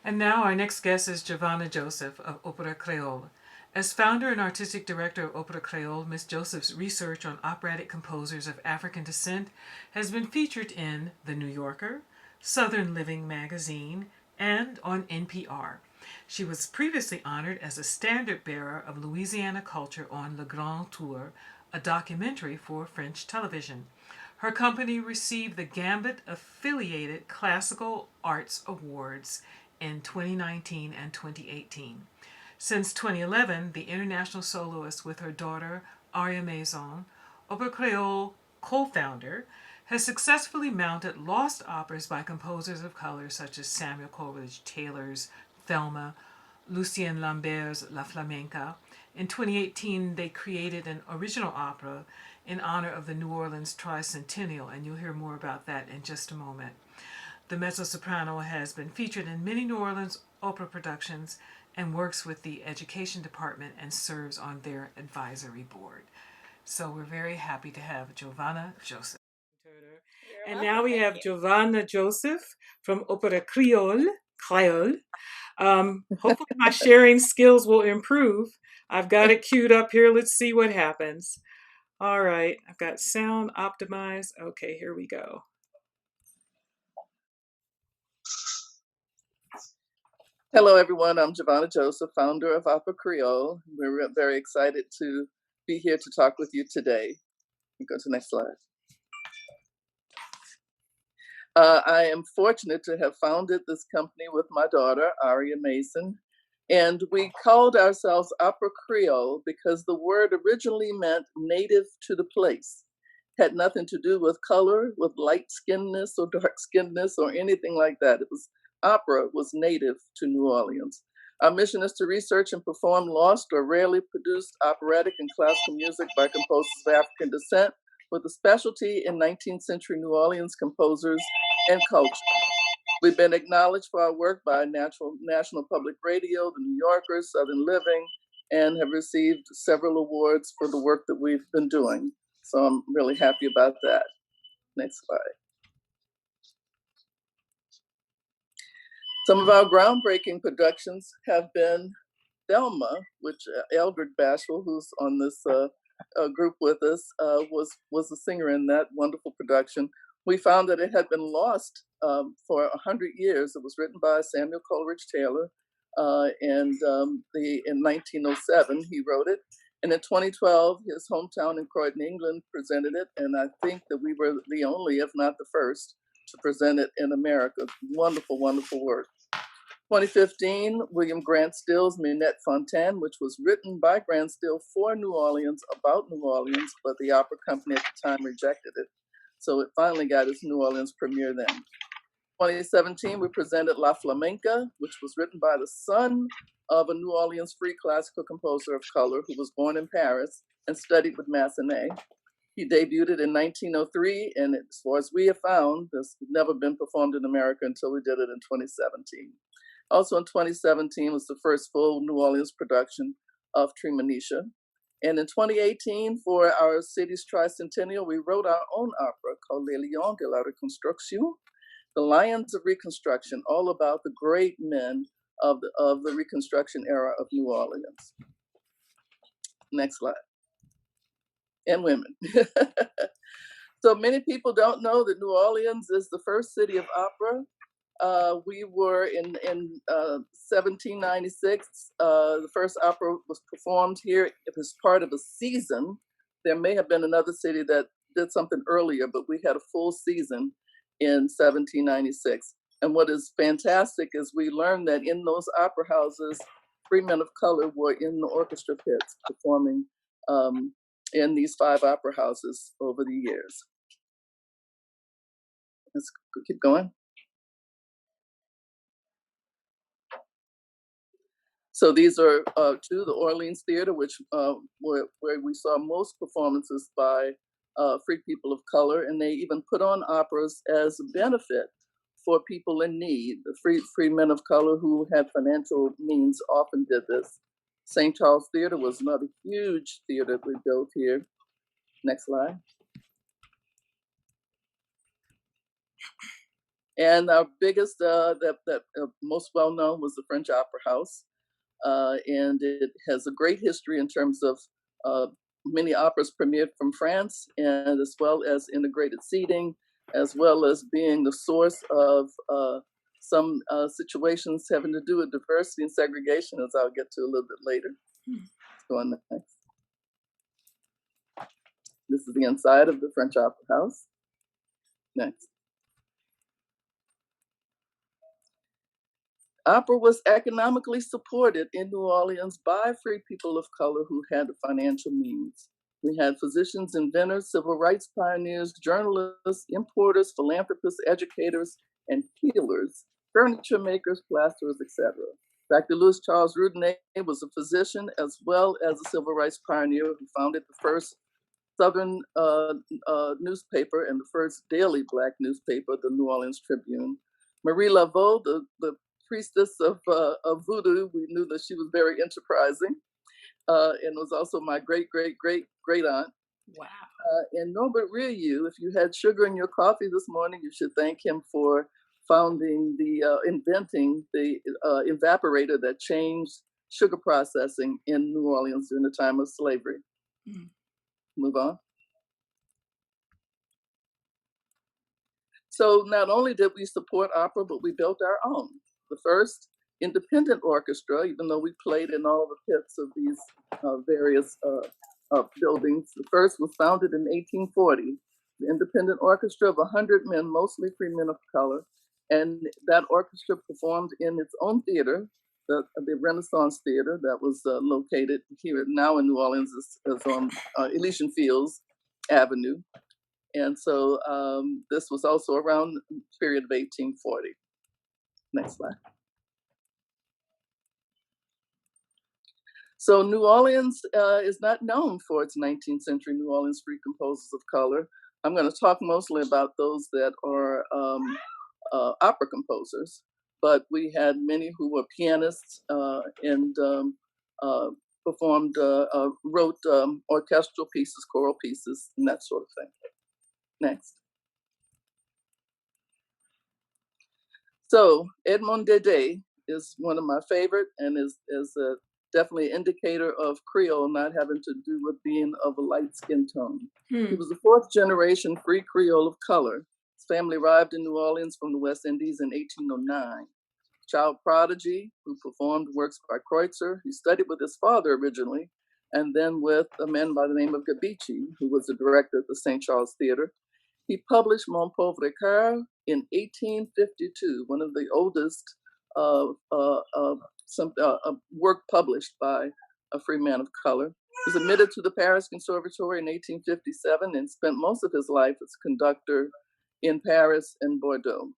And now our next guest is Givonna Joseph of OperaCréole. As founder and artistic director of OperaCréole, Ms. Joseph's research on operatic composers of African descent has been featured in The New Yorker, Southern Living magazine, and on NPR. She was previously honored as a standard bearer of Louisiana culture on Le Grand Tour, a documentary for French television. Her company received the Gambit Affiliated Classical Arts Awards in 2019 and 2018. Since 2011, the international soloist with her daughter Aria Maison, OperaCréole co-founder, has successfully mounted lost operas by composers of color such as Samuel Coleridge Taylor's Thelma, Lucien Lambert's La Flamenca. In 2018, they created an original opera in honor of the New Orleans Tricentennial, and you'll hear more about that in just a moment. The mezzo-soprano has been featured in many New Orleans opera productions and works with the education department and serves on their advisory board. So we're very happy to have Givonna Joseph. And now we have Givonna Joseph from OperaCréole. Hopefully my sharing skills will improve. I've got it queued up here. Let's see what happens. All right, I've got sound optimized. Okay, here we go. Hello, everyone. I'm Givonna Joseph, founder of OperaCréole. We're very excited to be here to talk with you today. You go to the next slide. I am fortunate to have founded this company with my daughter, Aria Mason, and we called ourselves OperaCréole because the word originally meant native to the place. Had nothing to do with color, with light-skinnedness or dark-skinnedness or anything like that. It was opera was native to New Orleans. Our mission is to research and perform lost or rarely produced operatic and classical music by composers of African descent, with a specialty in 19th century New Orleans composers and culture. We've been acknowledged for our work by National Public Radio, The New Yorker, Southern Living, and have received several awards for the work that we've been doing. So I'm really happy about that. Next slide. Some of our groundbreaking productions have been Thelma, which Eldred Bashel, who's on this group with us, was a singer in that wonderful production. We found that it had been lost for 100 years. It was written by Samuel Coleridge Taylor, and in 1907 he wrote it. And in 2012, his hometown in Croydon, England, presented it, and I think that we were the only, if not the first, to present it in America. Wonderful, wonderful work. 2015, William Grant Still's Minette Fontaine, which was written by Grant Still for New Orleans, about New Orleans, but the opera company at the time rejected it. So it finally got its New Orleans premiere then. 2017, we presented La Flamenca, which was written by the son of a New Orleans free classical composer of color who was born in Paris and studied with Massenet. He debuted it in 1903, and as far as we have found, this had never been performed in America until we did it in 2017. Also in 2017 was the first full New Orleans production of Tremonisha. And in 2018, for our city's tricentennial, we wrote our own opera called Les Lions de la Reconstruction, The Lions of Reconstruction, all about the great men of the Reconstruction era of New Orleans. Next slide. And women. So many people don't know that New Orleans is the first city of opera. We were in 1796. The first opera was performed here. It was part of a season. There may have been another city that did something earlier, but we had a full season in 1796. And what is fantastic is we learned that in those opera houses, free men of color were in the orchestra pits performing in these 5 opera houses over the years. Let's keep going. So these are to the Orleans Theater, which where we saw most performances by free people of color, and they even put on operas as a benefit for people in need. The free men of color who had financial means often did this. St. Charles Theater was another huge theater we built here. Next slide. And our biggest, most well known was the French Opera House. And it has a great history in terms of uh, many operas premiered from France, and as well as integrated seating, as well as being the source of some situations having to do with diversity and segregation, as I'll get to a little bit later. Let's go on next. This is the inside of the French Opera House. Next. Opera was economically supported in New Orleans by free people of color who had the financial means. We had physicians, inventors, civil rights pioneers, journalists, importers, philanthropists, educators, and healers, furniture makers, plasterers, etc. Dr. Louis Charles Roudinet was a physician as well as a civil rights pioneer who founded the first Southern newspaper and the first daily Black newspaper, the New Orleans Tribune. Marie Laveau, the priestess of voodoo, we knew that she was very enterprising and was also my great, great, great, great aunt. Wow. And Norbert Rioux, if you had sugar in your coffee this morning, you should thank him for inventing the evaporator that changed sugar processing in New Orleans during the time of slavery. Mm. Move on. So not only did we support opera, but we built our own. The first independent orchestra, even though we played in all the pits of these various buildings. The first was founded in 1840. The independent orchestra of 100 men, mostly free men of color. And that orchestra performed in its own theater, the Renaissance Theater that was located here now in New Orleans, is on Elysian Fields Avenue. And so this was also around the period of 1840. Next slide. So New Orleans is not known for its 19th century New Orleans free composers of color. I'm going to talk mostly about those that are opera composers, but we had many who were pianists and performed, wrote orchestral pieces, choral pieces, and that sort of thing. Next. So Edmond Dede is one of my favorite and is definitely an indicator of Creole not having to do with being of a light skin tone. He was a fourth generation free Creole of color. His family arrived in New Orleans from the West Indies in 1809. Child prodigy who performed works by Kreutzer. He studied with his father originally, and then with a man by the name of Gabici, who was the director at the St. Charles Theater. He published Mon Pauvre Coeur in 1852, one of the oldest work published by a free man of color. He was admitted to the Paris Conservatory in 1857 and spent most of his life as conductor in Paris and Bordeaux.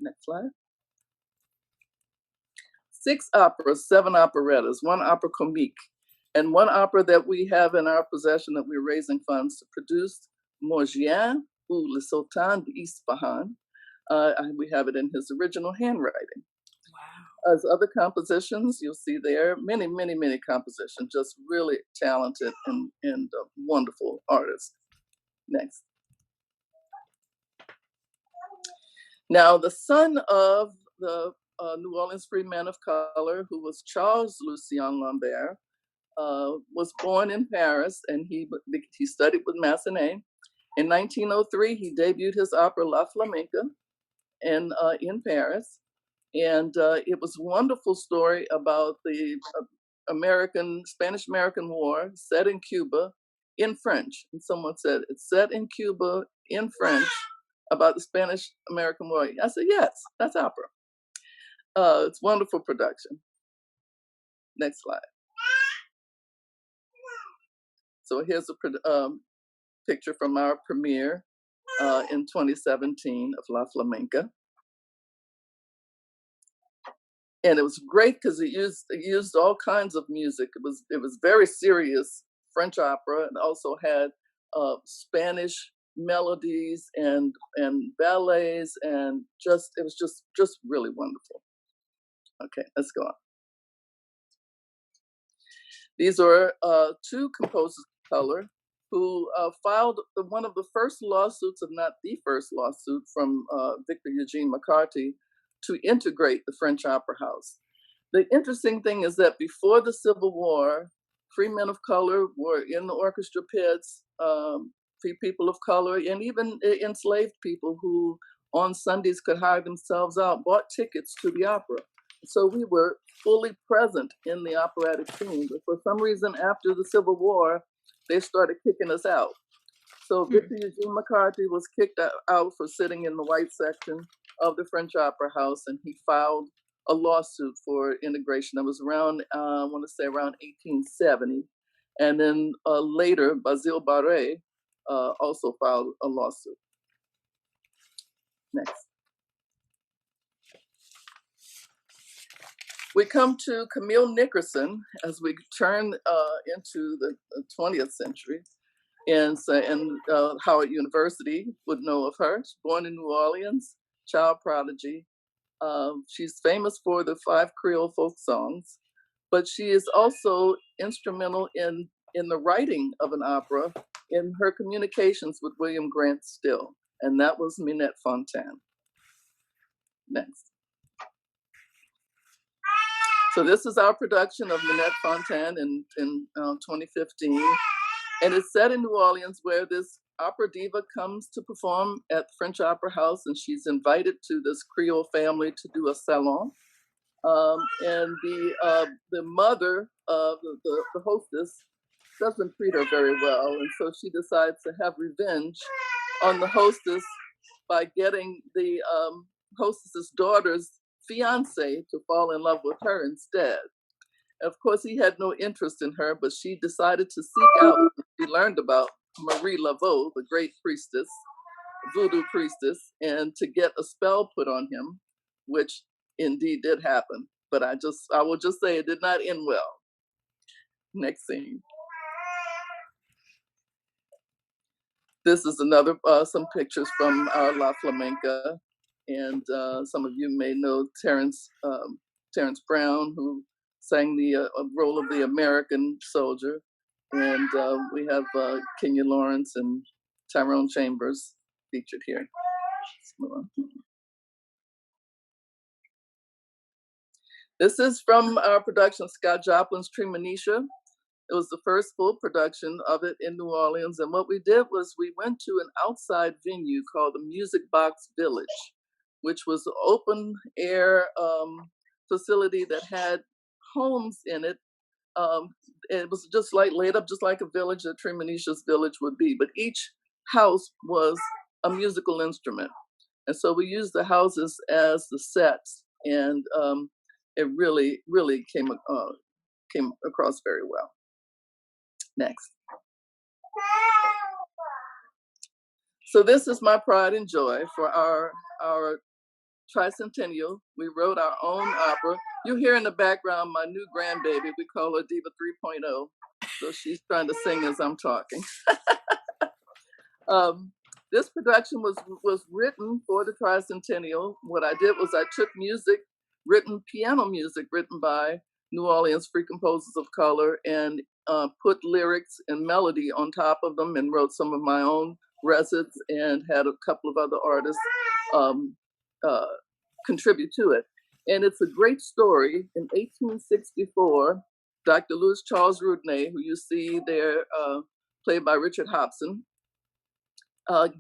Next slide. 6 operas, 7 operettas, 1 opera comique, and 1 opera that we have in our possession that we're raising funds to produce, Morgien, ou Le Sultan d'Ispahan. We have it in his original handwriting. Wow. As other compositions, you'll see there many, many, many compositions, just really talented and wonderful artists. Next. Now, the son of the New Orleans free man of color, who was Charles Lucien Lambert, was born in Paris, and he studied with Massenet. In 1903, he debuted his opera La Flamenca in Paris. And it was a wonderful story about the Spanish-American War set in Cuba in French. And someone said, it's set in Cuba in French about the Spanish-American War. I said, yes, that's opera. It's wonderful production. Next slide. So here's a picture from our premiere in 2017 of La Flamenca. And it was great because it used all kinds of music. It was very serious French opera, and also had Spanish melodies and ballets, and it was just really wonderful. Okay, let's go on. These are 2 composers of color who filed one of the first lawsuits, if not the first lawsuit, from Victor Eugene McCarthy to integrate the French Opera House. The interesting thing is that before the Civil War, free men of color were in the orchestra pits, free people of color, and even enslaved people who on Sundays could hire themselves out, bought tickets to the opera. So we were fully present in the operatic scene. But for some reason, after the Civil War, they started kicking us out. So Victor Eugene McCarthy was kicked out for sitting in the white section of the French Opera House, and he filed a lawsuit for integration. That was around, I want to say around 1870. And then later, Basile Barré also filed a lawsuit. Next. We come to Camille Nickerson as we turn into the 20th century. And Howard University would know of her. She's born in New Orleans, child prodigy. She's famous for the 5 Creole folk songs, but she is also instrumental in the writing of an opera in her communications with William Grant Still, and that was Minette Fontaine. Next. So this is our production of Minette Fontaine in 2015. And it's set in New Orleans, where this opera diva comes to perform at the French Opera House, and she's invited to this Creole family to do a salon. And the mother of the hostess doesn't treat her very well, and so she decides to have revenge on the hostess by getting the hostess's daughter's fiance to fall in love with her instead. Of course, he had no interest in her, but she decided to seek out. She learned about Marie Laveau, the great priestess, voodoo priestess, and to get a spell put on him, which indeed did happen. But I will just say it did not end well. Next scene. This is another some pictures from our La Flamenca, and some of you may know Terrence Brown, who sang the role of the American soldier, and we have Kenya Lawrence and Tyrone Chambers featured here. This is from our production, Scott Joplin's Treemonisha. It was the first full production of it in New Orleans, and what we did was we went to an outside venue called the Music Box Village, which was an open air facility that had homes in it. It was just like laid up just like a village, a Treemonisha's village would be, but each house was a musical instrument. And so we used the houses as the sets, and it really, really came across very well. Next. So this is my pride and joy for our tricentennial. We wrote our own opera. You hear in the background my new grandbaby. We call her Diva 3.0. So she's trying to sing as I'm talking. This production was written for the tricentennial. What I did was I took piano music written by New Orleans free composers of color, and put lyrics and melody on top of them, and wrote some of my own recits, and had a couple of other artists contribute to it. And it's a great story. In 1864, Dr. Louis Charles Roudnay, who you see there, played by Richard Hobson,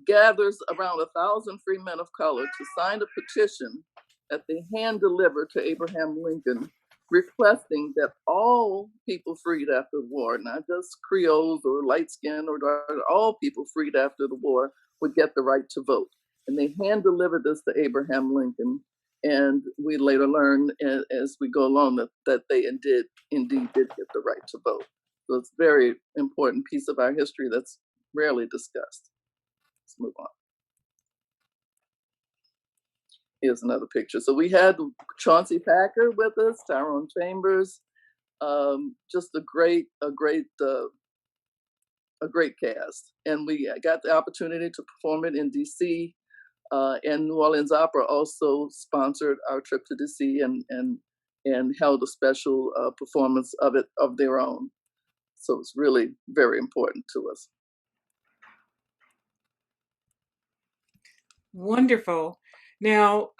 gathers around 1,000 free men of color to sign a petition that they hand deliver to Abraham Lincoln, requesting that all people freed after the war, not just Creoles or light skinned or dark, all people freed after the war would get the right to vote. And they hand delivered this to Abraham Lincoln. And we later learn as we go along that they indeed did get the right to vote. So it's a very important piece of our history that's rarely discussed. Let's move on. Here's another picture. So we had Chauncey Packer with us, Tyrone Chambers, just a great cast. And we got the opportunity to perform it in DC, and New Orleans Opera also sponsored our trip to DC and held a special performance of it of their own. So it's really very important to us. Wonderful. Now,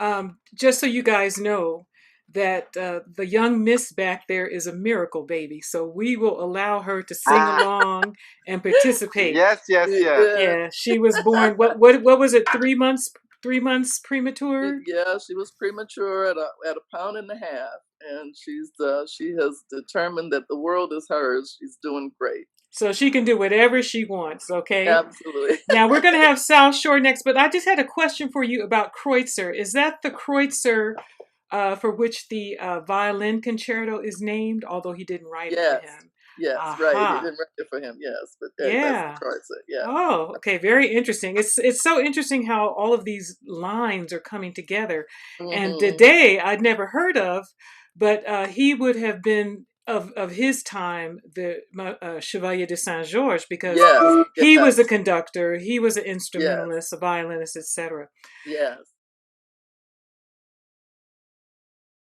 just so you guys know that the young miss back there is a miracle baby, so we will allow her to sing Ah, along and participate. yes, yes, yes. Yeah, Yeah, she was born. What was it? 3 months. 3 months premature. yeah, she was premature at a pound and a half, and she has determined that the world is hers. She's doing great. So she can do whatever she wants. Okay. Absolutely. Now we're going to have South Shore next, but I just had a question for you about Kreutzer. Is that the Kreutzer for which the violin concerto is named, although he didn't write it for Yes, him? yes, right. He Aha. didn't write it for him. Yes, but that's the Yeah. choice. Yeah. Oh, okay. Very interesting. It's so interesting how all of these lines are coming together. And Hmm. today I'd never heard of, but he would have been of his time the Chevalier de Saint Georges because Yes, he was a yes, conductor, he was an yes, instrumentalist, a violinist, etc. yes.